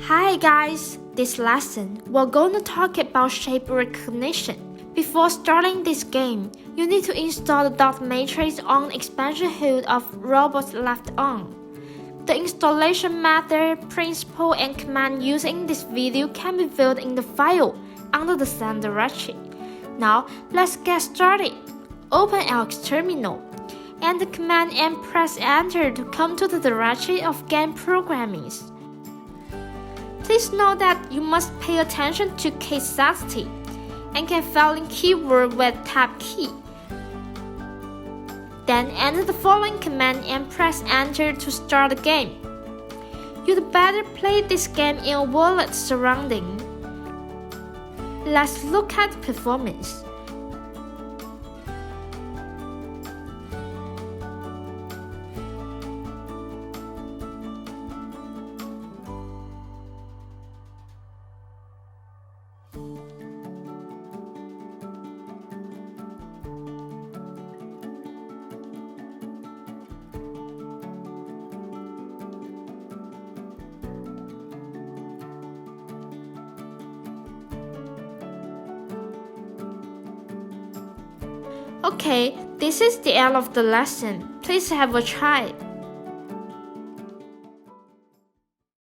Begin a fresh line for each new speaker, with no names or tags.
Hi guys, this lesson we're going to talk about shape recognition. Before starting this game, you need to install the dot matrix on the expansion HUD of robot left arm. The installation method, principle, and command used in this video can be viewed in the file under the same directory. Now let's get started. Open LX terminal and the command and press enter to come to the directory of game programming. Please note that you must pay attention to case sensitivity and can fill in keyword with tab key. Then enter the following command and press enter to start the game. You'd better play this game in a wallet surrounding. Let's look at performance. Okay, this is the end of the lesson. Please have a try.